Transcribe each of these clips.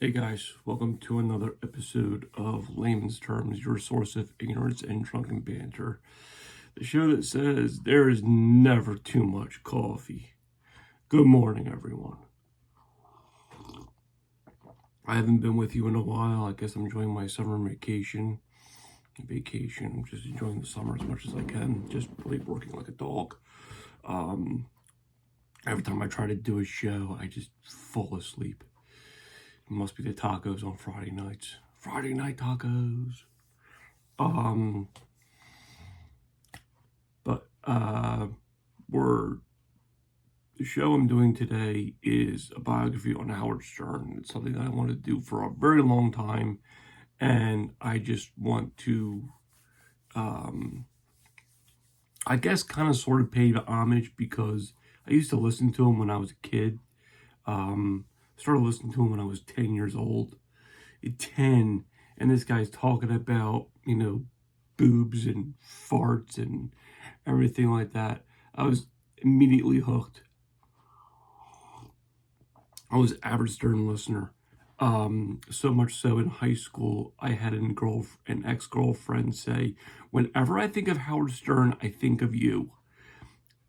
Hey guys, welcome to another episode of Layman's Terms, your source of ignorance and drunken banter. The show that says there is never too much coffee. Good morning, everyone. I haven't been with you in a while. I guess I'm enjoying my summer vacation. I'm just enjoying the summer as much as I can. Just really working like a dog. Every time I try to do a show, I just fall asleep. It must be the tacos on Friday nights. Friday night tacos. The show I'm doing today is a biography on Howard Stern. It's something that I wanted to do for a very long time, and I just want to, I guess, kind of sort of pay the homage because I used to listen to him when I was a kid. Started listening to him when I was 10 years old. At 10, and this guy's talking about, boobs and farts and everything like that. I was immediately hooked. I was an average Stern listener. So much so in high school, I had an ex-girlfriend say, "Whenever I think of Howard Stern, I think of you."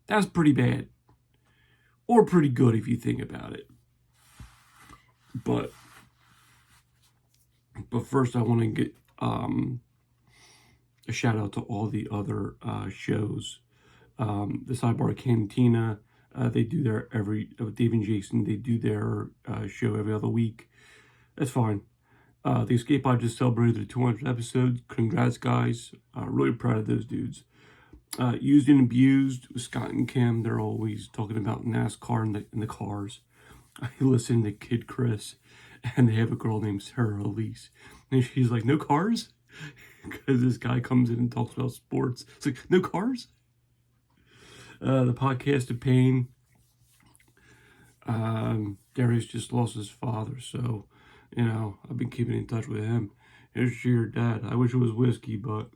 That's pretty bad. Or pretty good if you think about it. But first I want to get a shout out to all the other shows. The Sidebar Cantina, they do their Dave and Jason, they do their show every other week. That's fine. The Escape Pod just celebrated their 200th episode. Congrats, guys. Really proud of those dudes. Used and Abused with Scott and Kim, they're always talking about NASCAR in the cars. I listen to Kid Chris, and they have a girl named Sarah Elise. And she's like, "No cars?" Because this guy comes in and talks about sports. It's like, "No cars?" The Podcast of Pain. Darius just lost his father, so, I've been keeping in touch with him. Here's to your dad. I wish it was whiskey, but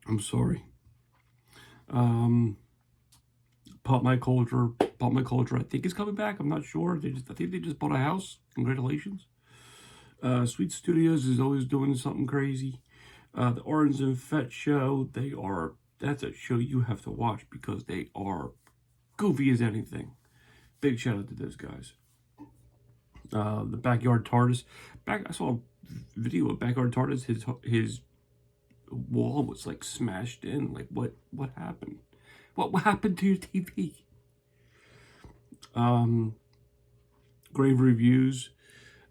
I'm sorry. Pop My Culture, I think is coming back. I'm not sure. I think they just bought a house. Congratulations. Sweet Studios is always doing something crazy. The Orange and Fett show, that's a show you have to watch because they are goofy as anything. Big shout out to those guys. The Backyard TARDIS. I saw a video of Backyard TARDIS. His wall was like smashed in. Like what happened? What happened to your TV? Grave Reviews.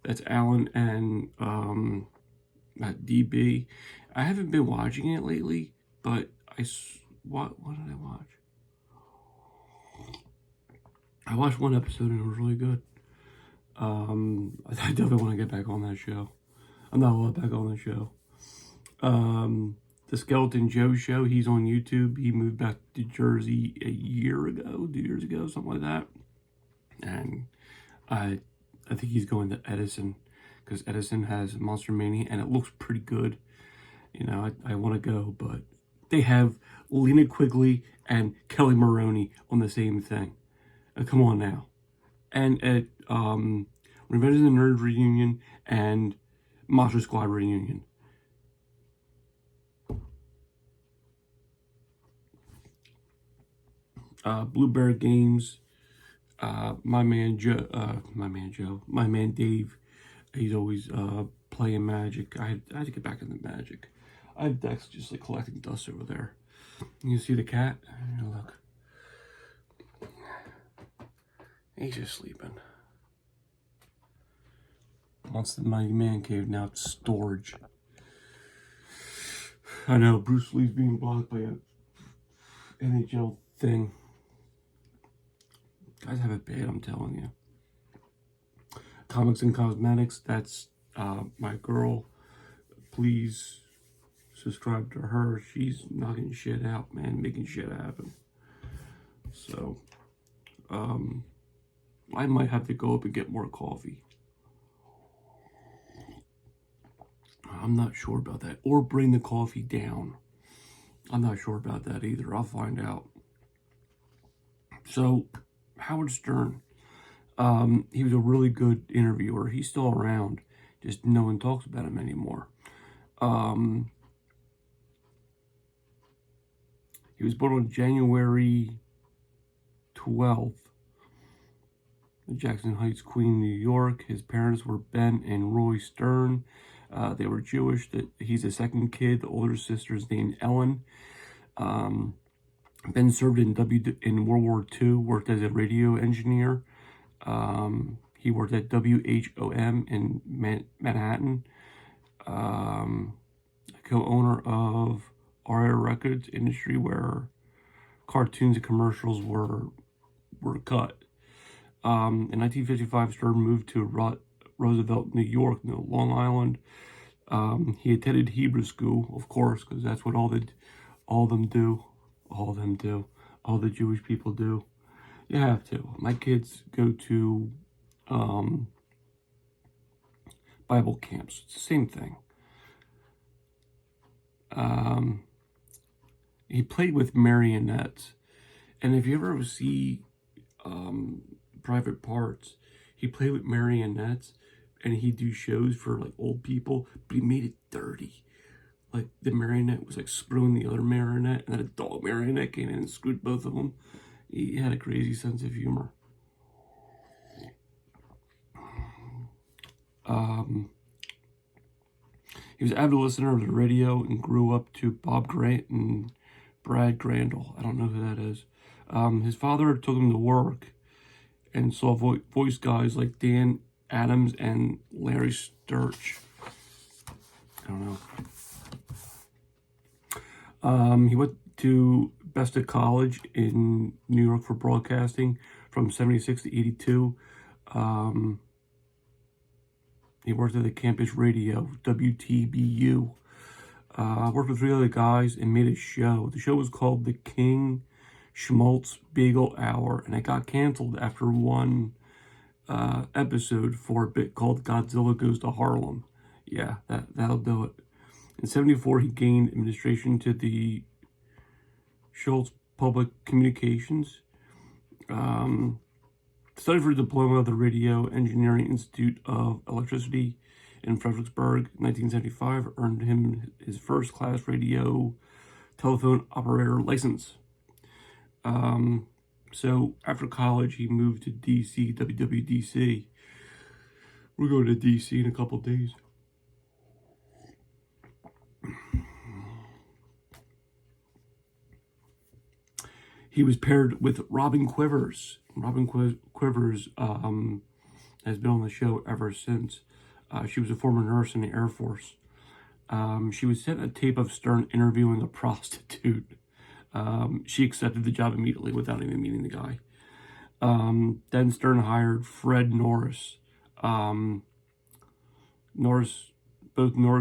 That's Alan and DB. I haven't been watching it lately, but what did I watch? I watched one episode and it was really good. I definitely want to get back on that show. I'm not allowed back on the show. The Skeleton Joe show, he's on YouTube. He moved back to Jersey 2 years ago, something like that. And I think he's going to Edison because Edison has Monster Mania and it looks pretty good. I want to go, but they have Lena Quigley and Kelly Maroney on the same thing. Come on now. And at Revenge of the Nerds reunion and Monster Squad reunion. Blueberry Games. My man Dave, he's always playing Magic. I had to get back into Magic. I have decks just like collecting dust over there. You see the cat? Look. He's just sleeping. Once my man cave, now it's storage. I know Bruce Lee's being blocked by a NHL thing. Guys have it bad, I'm telling you. Comics and Cosmetics, that's my girl. Please subscribe to her. She's knocking shit out, man, making shit happen. So, I might have to go up and get more coffee. I'm not sure about that. Or bring the coffee down. I'm not sure about that either. I'll find out. So, Howard Stern. He was a really good interviewer. He's still around, just no one talks about him anymore. He was born on January 12th in Jackson Heights, Queens, New York. His parents were Ben and Roy Stern. They were Jewish. He's the second kid. The older sister is named Ellen. Ben served in World War II, worked as a radio engineer. He worked at WHOM in Manhattan. Co-owner of RIA Records Industry, where cartoons and commercials were cut. In 1955, Stern moved to Roosevelt, New York, Long Island. He attended Hebrew school, of course, because that's what all the Jewish people do. You have to. My kids go to Bible camps. It's the same thing. He played with marionettes, and if you ever see Private Parts, he played with marionettes, and he'd do shows for like old people, but he made it dirty. Like the marionette was like screwing the other marionette, and then a dog marionette came in and screwed both of them. He had a crazy sense of humor. He was an avid listener of the radio and grew up to Bob Grant and Brad Grandel. I don't know who that is. His father took him to work and saw voice guys like Dan Adams and Larry Sturch. I don't know. He went to Besta College in New York for broadcasting from 76 to 82. He worked at the campus radio, WTBU. Worked with 3 other guys and made a show. The show was called The King Schmaltz Bagel Hour, and it got canceled after one episode for a bit called Godzilla Goes to Harlem. Yeah, that'll do it. In 74, he gained administration to the Schultz Public Communications. Studied for a diploma of the Radio Engineering Institute of Electricity in Fredericksburg. 1975 earned him his first class radio telephone operator license. So after college, he moved to DC, WWDC. We're going to DC in a couple of days. He was paired with Robin Quivers. Robin Quivers has been on the show ever since. She was a former nurse in the Air Force. She was sent a tape of Stern interviewing a prostitute. She accepted the job immediately without even meeting the guy. Then Stern hired Fred Norris. Both Norris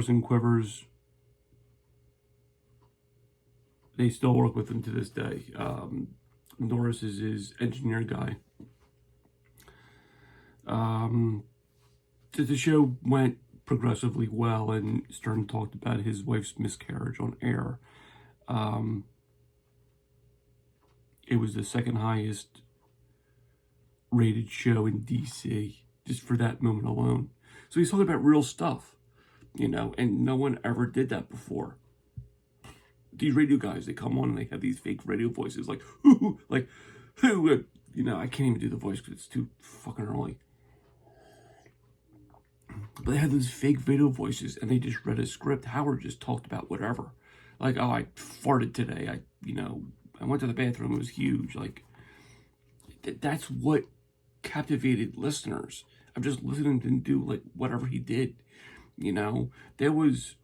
and Quivers, they still work with him to this day. Norris is his engineer guy. The show went progressively well, and Stern talked about his wife's miscarriage on air. It was the second highest rated show in DC, just for that moment alone. So he's talking about real stuff, and no one ever did that before. These radio guys, they come on and they have these fake radio voices, like, who, I can't even do the voice because it's too fucking early. But they had these fake radio voices, and they just read a script. Howard just talked about whatever. Like, oh, I farted today. I went to the bathroom. It was huge. Like, that's what captivated listeners. I'm just listening to him do, like, whatever he did. There was,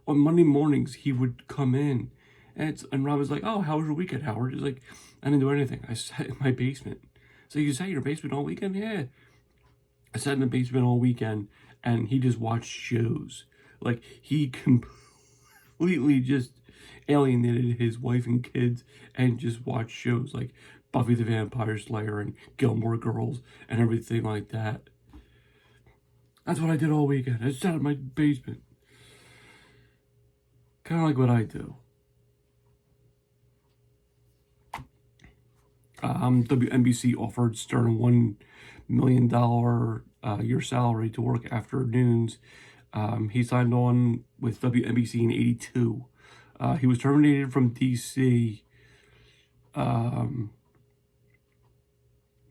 on Monday mornings, he would come in, and Rob was like, oh, how was your weekend, Howard? He's like, I didn't do anything. I sat in my basement. So you sat in your basement all weekend? Yeah. I sat in the basement all weekend, and he just watched shows. Like, he completely just alienated his wife and kids and just watched shows like Buffy the Vampire Slayer and Gilmore Girls and everything like that. That's what I did all weekend. I sat in my basement. Kind of like what I do. WNBC offered Stern a $1 million year salary to work afternoons. He signed on with WNBC in '82. He was terminated from DC,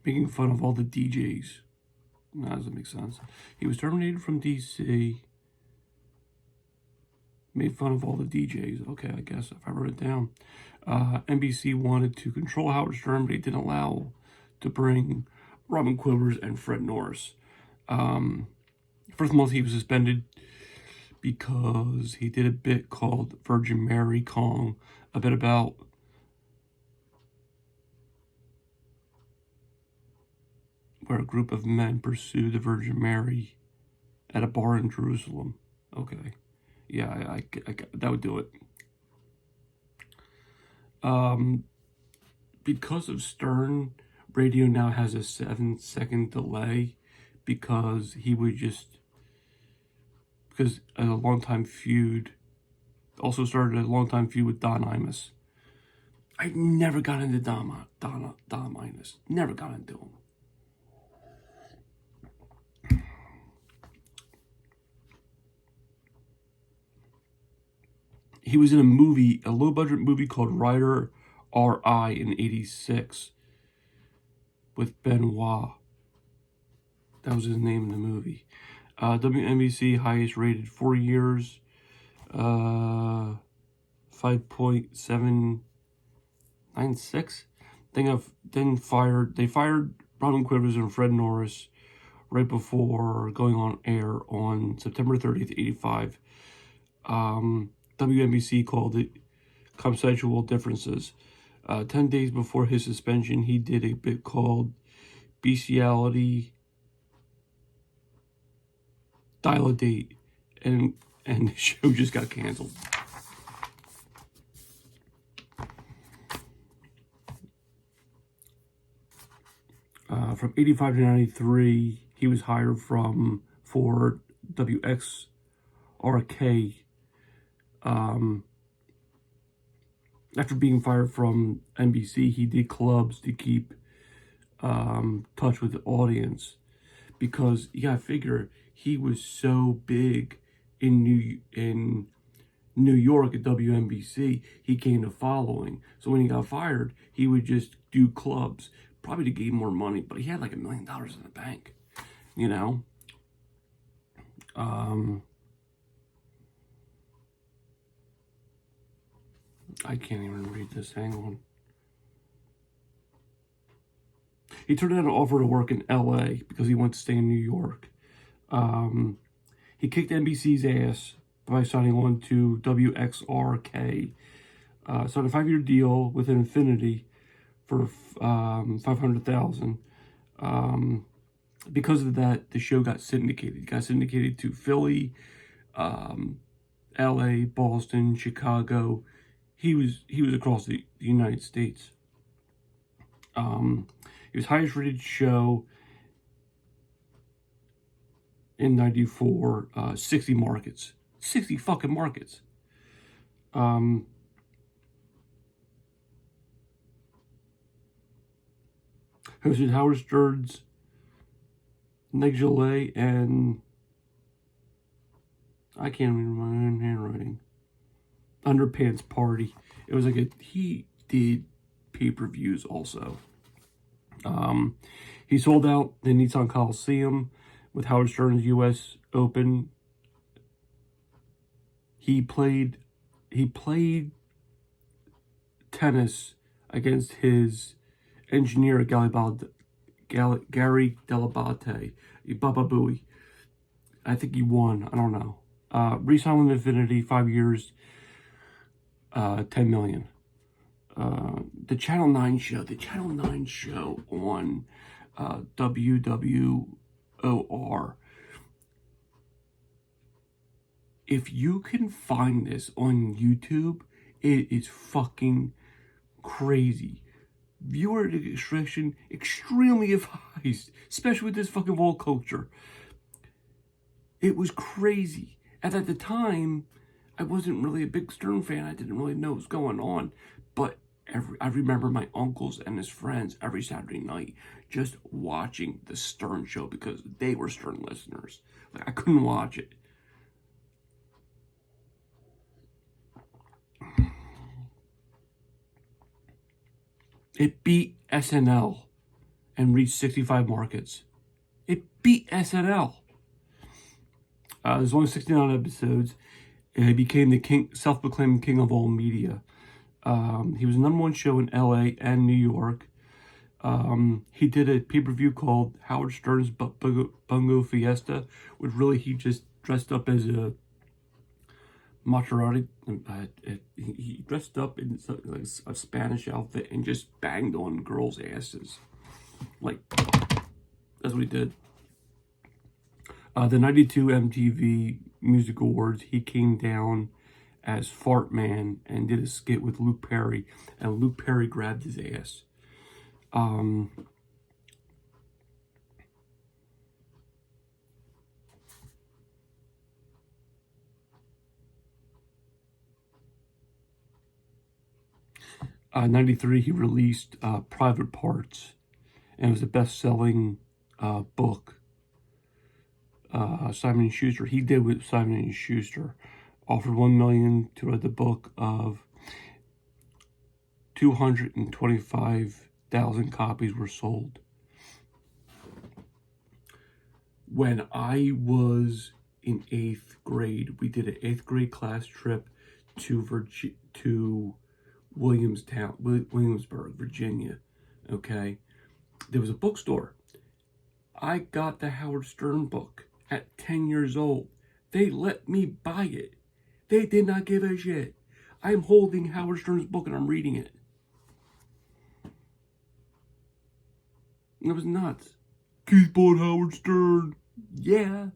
making fun of all the DJs. That doesn't make sense. He was terminated from DC, made fun of all the DJs. Okay, I guess if I wrote it down. NBC wanted to control Howard Stern, but he didn't allow to bring Robin Quivers and Fred Norris. First month he was suspended because he did a bit called Virgin Mary Kong, a bit about where a group of men pursue the Virgin Mary at a bar in Jerusalem. Okay. Yeah, I that would do it. Because of Stern, radio now has a 7-second delay because he would just, because a longtime feud, also started a longtime feud with Don Imus. I never got into Don Imus. Never got into him. He was in a movie, a low-budget movie called Rider R.I. in '86 with Benoit. That was his name in the movie. WNBC highest rated 4 years, 5.796. They fired Robin Quivers and Fred Norris right before going on air on September 30th, '85. WNBC called it consensual differences. 10 days before his suspension, he did a bit called Bestiality Dial a Date, and the show just got canceled. From '85 to '93, he was hired for WXRK. After being fired from NBC, he did clubs to keep touch with the audience, because you gotta figure he was so big in New York at WNBC, he gained a following. So when he got fired, he would just do clubs, probably to gain more money. But he had like $1 million in the bank, you know. I can't even read this. Hang on. He turned down an offer to work in LA because he wanted to stay in New York. He kicked NBC's ass by signing on to WXRK. Signed a 5-year deal with Infinity for $500,000. Because of that, the show got syndicated. It got syndicated to Philly, LA, Boston, Chicago. He was across the United States. It was highest rated show in '94, 60 markets. 60 fucking markets. Hosted Howard Stern's Negligee and I can't read my own handwriting. Underpants Party. It was like he did pay-per-views also. He sold out the Nissan Coliseum with Howard Stern's U.S. Open. He played tennis against his engineer Gary Dell'Abate, Baba Booey. I think he won. I don't know. Re-signed with Infinity, 5 years, $10 million. The Channel 9 show on WWOR. If you can find this on YouTube, it is fucking crazy. Viewer discretion extremely advised, especially with this fucking woke culture. It was crazy. And at the time, I wasn't really a big Stern fan. I didn't really know what was going on. But I remember my uncles and his friends every Saturday night just watching the Stern Show because they were Stern listeners. Like, I couldn't watch it. It beat SNL and reached 65 markets. It beat SNL. There's only 69 episodes. He became the self-proclaimed king of all media. He was the #1 show in LA and New York. He did a pay-per-view called Howard Stern's Bungo Fiesta, which really he just dressed up as a Maserati. He dressed up in like a Spanish outfit and just banged on girls' asses. Like, that's what he did. The 92 MTV Music Awards, he came down as Fart Man and did a skit with Luke Perry, and Luke Perry grabbed his ass. 93, he released Private Parts, and it was the best-selling book. Simon & Schuster, he did with Simon & Schuster, offered $1 million to write the book of 225,000 copies were sold. When I was in 8th grade, we did an 8th grade class trip to Williamsburg, Virginia. Okay, there was a bookstore. I got the Howard Stern book at 10 years old. They let me buy it. They did not give a shit. I'm holding Howard Stern's book and I'm reading it. It was nuts. Keith bought Howard Stern. Yeah.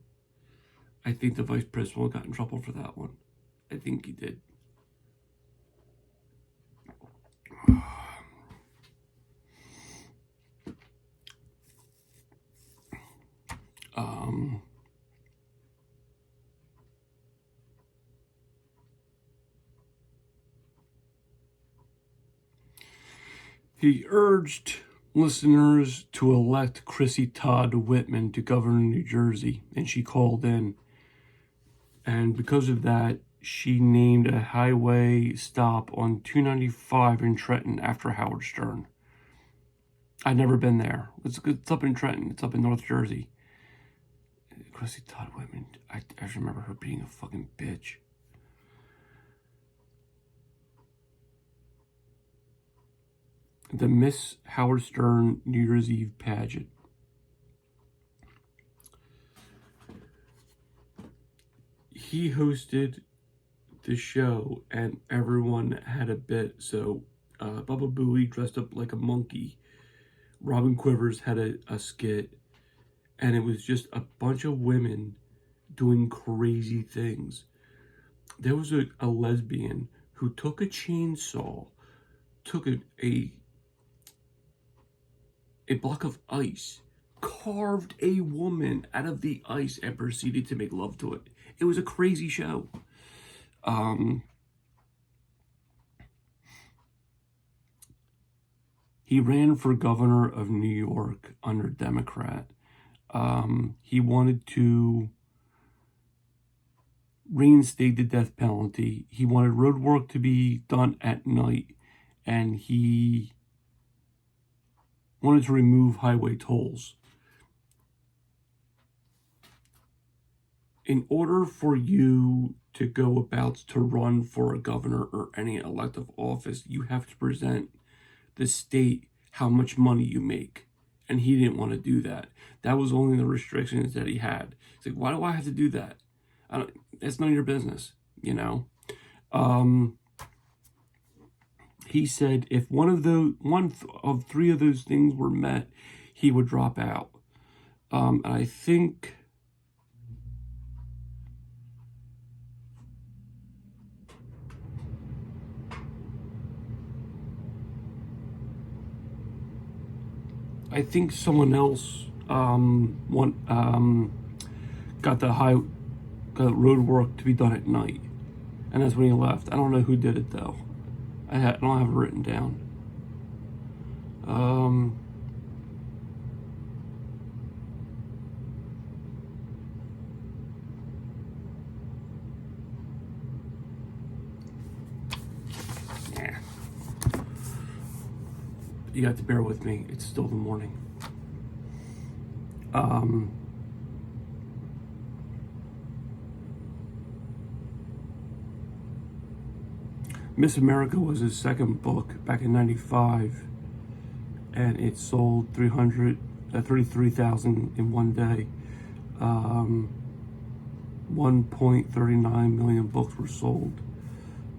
I think the vice principal got in trouble for that one. I think he did. He urged listeners to elect Chrissy Todd Whitman to govern New Jersey, and she called in. And because of that, she named a highway stop on 295 in Trenton after Howard Stern. I've never been there. It's up in Trenton. It's up in North Jersey. Chrissy Todd Whitman, I just remember her being a fucking bitch. The Miss Howard Stern New Year's Eve pageant. He hosted the show and everyone had a bit. So Baba Booey dressed up like a monkey. Robin Quivers had a skit. And it was just a bunch of women doing crazy things. There was a lesbian who took a chainsaw, took a block of ice, carved a woman out of the ice, and proceeded to make love to it. It was a crazy show. He ran for governor of New York under Democrat. He wanted to reinstate the death penalty. He wanted road work to be done at night, and he wanted to remove highway tolls. In order for you to go about to run for a governor or any elective office, you have to present the state how much money you make. And he didn't want to do that. That was only the restrictions that he had. He's like, why do I have to do that? It's none of your business, you know? He said if one of three of those things were met, he would drop out. And I think someone else got the road work to be done at night, and that's when he left. I don't know who did it though. I don't have it written down. Um, yeah. You have to bear with me. It's still the morning. Miss America was his second book back in '95, and it sold 33,000 in one day. 1.39 million books were sold.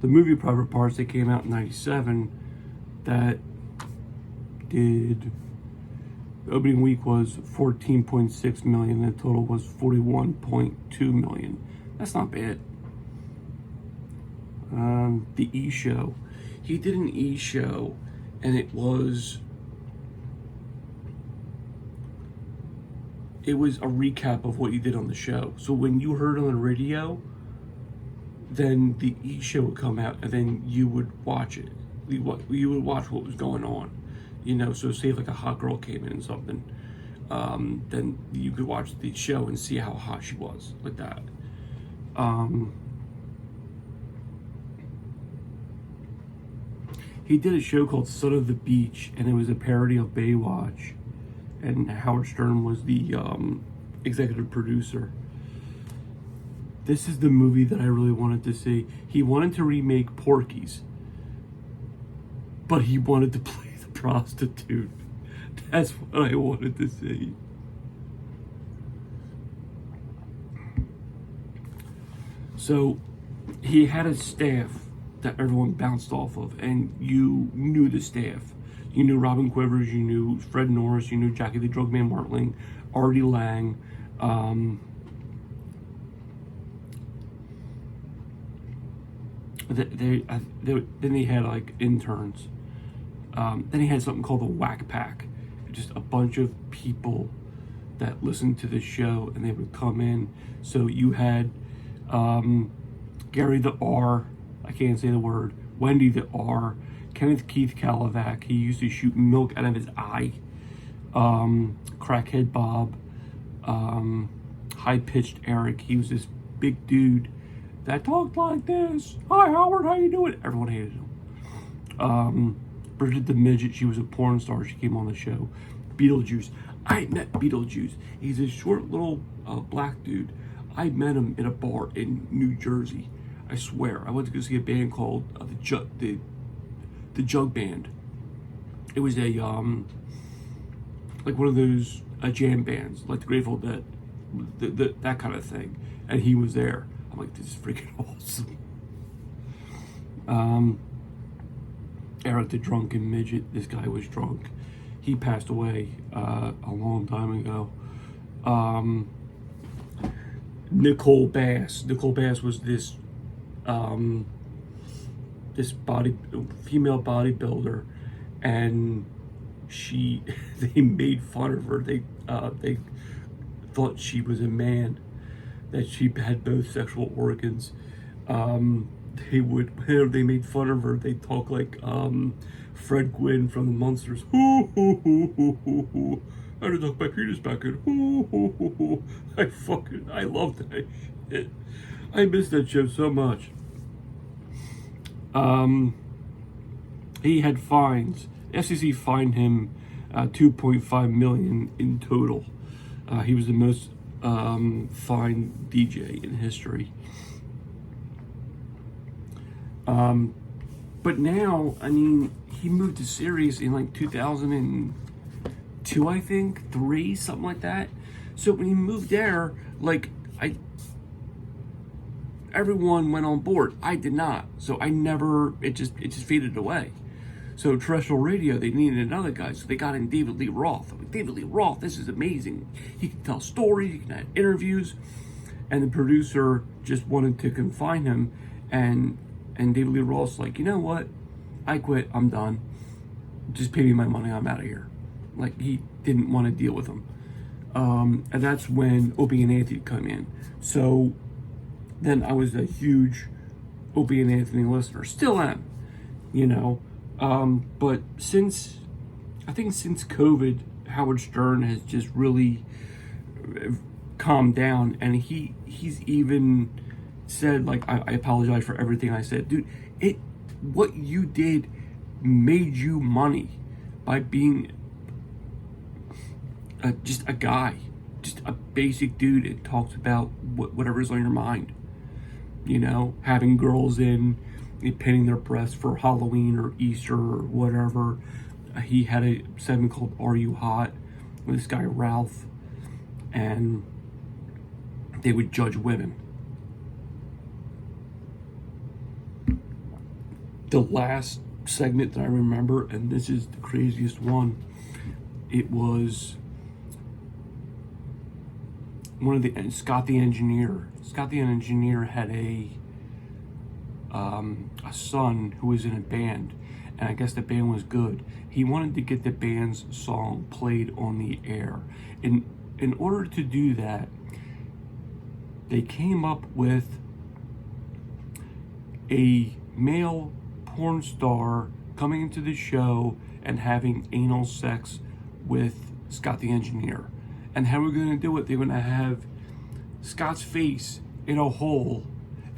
The movie Private Parts, that came out in '97, that did, the opening week was 14.6 million, and the total was 41.2 million. That's not bad. The E-Show. He did an E-Show, and it was a recap of what you did on the show. So when you heard on the radio, then the E-Show would come out, and then you would watch it. You would watch what was going on. You know, so say if like a hot girl came in and something, then you could watch the show and see how hot she was, like that. He did a show called Son of the Beach, and it was a parody of Baywatch, and Howard Stern was the executive producer. This is the movie that I really wanted to see. He wanted to remake Porky's, but he wanted to play the prostitute. That's what I wanted to see. So he had a staff that everyone bounced off of, and you knew the staff. You knew Robin Quivers, you knew Fred Norris, you knew Jackie the Drug Man Martling, Artie Lang. Then he had like interns. Then he had something called the Whack Pack, just a bunch of people that listened to the show, and they would come in. So you had Gary the R, I can't say the word, Wendy the R, Kenneth Keith Kalavac, he used to shoot milk out of his eye, Crackhead Bob, High Pitched Eric, he was this big dude that talked like this. Hi Howard, how you doing? Everyone hated him. Bridget the Midget, she was a porn star, she came on the show. Beetlejuice, I met Beetlejuice. He's a short little black dude. I met him in a bar in New Jersey. I swear, I went to go see a band called the Jug Band. It was a like one of those jam bands, like the Grateful Dead, that kind of thing. And he was there. I'm like, this is freaking awesome. Eric the Drunken Midget. This guy was drunk. He passed away a long time ago. Nicole Bass. Nicole Bass was this female bodybuilder, and they made fun of her. They thought she was a man, that she had both sexual organs. Whenever they made fun of her, they talk like Fred Gwynn from the Munsters. Hoo hoo hoo hoo hoo hoo. I just tuck my penis back in. Hoo hoo hoo hoo. I love that shit. I miss that show so much. He had fines. FCC fined him $2.5 million in total. He was the most fined DJ in history. But now, I mean, he moved to Sirius in like 2002, I think, 3, something like that. So when he moved there, like, everyone went on board. I did not. So it just faded away. So terrestrial radio, they needed another guy, so they got in David Lee Roth. I'm like, David Lee Roth, this is amazing. He can tell stories, he can have interviews, and the producer just wanted to confine him, and David Lee Roth's like, you know what? I quit. I'm done. Just pay me my money. I'm out of here. Like, he didn't want to deal with him. And that's when Opie and Anthony come in. So then I was a huge Opie and Anthony listener. Still am, you know. But since I think since COVID, Howard Stern has just really calmed down, and he's even said, like, I apologize for everything I said, dude. What you did made you money by being just a guy, just a basic dude that talks about whatever's on your mind. You know, having girls in, painting their breasts for Halloween or Easter or whatever. He had a segment called Are You Hot? With this guy Ralph, and they would judge women. The last segment that I remember, and this is the craziest one, it was one of the Scott the Engineer. Scott the Engineer had a son who was in a band, and I guess the band was good. He wanted to get the band's song played on the air. In order to do that, they came up with a male porn star coming into the show and having anal sex with Scott the Engineer. And how we're going to do it, they're going to have Scott's face in a hole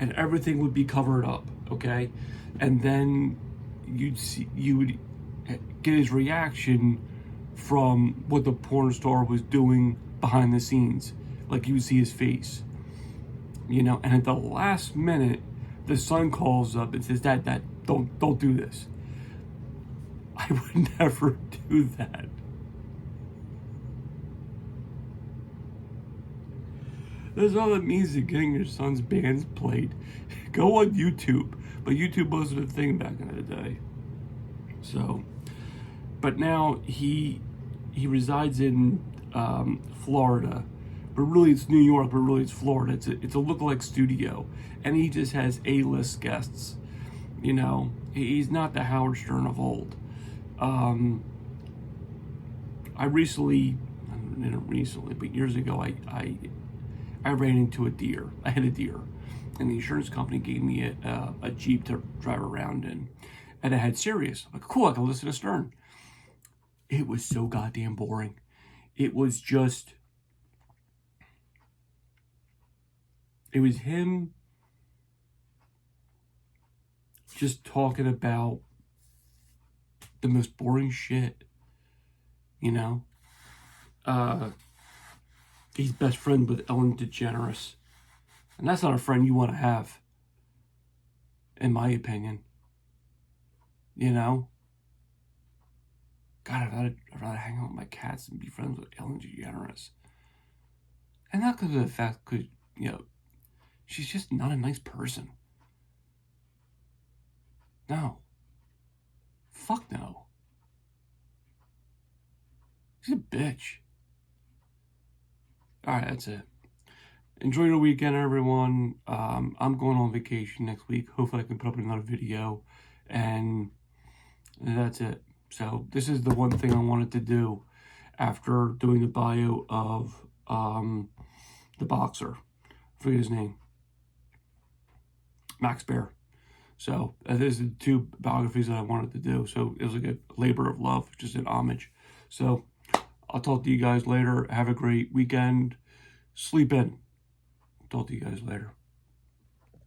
and everything would be covered up, okay? And then you would get his reaction from what the porn star was doing behind the scenes. Like, you would see his face, you know. And at the last minute, the son calls up and says, Dad, don't do this. I would never do that. That's all it means to getting your son's bands played. Go on YouTube. But YouTube wasn't a thing back in the day. So, but now he resides in Florida. But really it's New York, but really it's Florida. It's a lookalike studio. And he just has A-list guests. You know, he's not the Howard Stern of old. But years ago, I ran into a deer. I had a deer, and the insurance company gave me a Jeep to drive around in, and it had Sirius. I'm like, cool, I can listen to Stern. It was so goddamn boring. It was him just talking about the most boring shit, you know? He's best friend with Ellen DeGeneres. And that's not a friend you want to have, in my opinion. You know? God, I'd rather hang out with my cats and be friends with Ellen DeGeneres. And not because of the fact, because, you know, she's just not a nice person. No. Fuck no. She's a bitch. Alright, that's it. Enjoy your weekend, everyone. I'm going on vacation next week. Hopefully I can put up another video. And that's it. So this is the one thing I wanted to do after doing the bio of the boxer. I forget his name. Max Baer. So these are the two biographies that I wanted to do. So it was like a labor of love, just an homage. So I'll talk to you guys later. Have a great weekend. Sleep in. Talk to you guys later.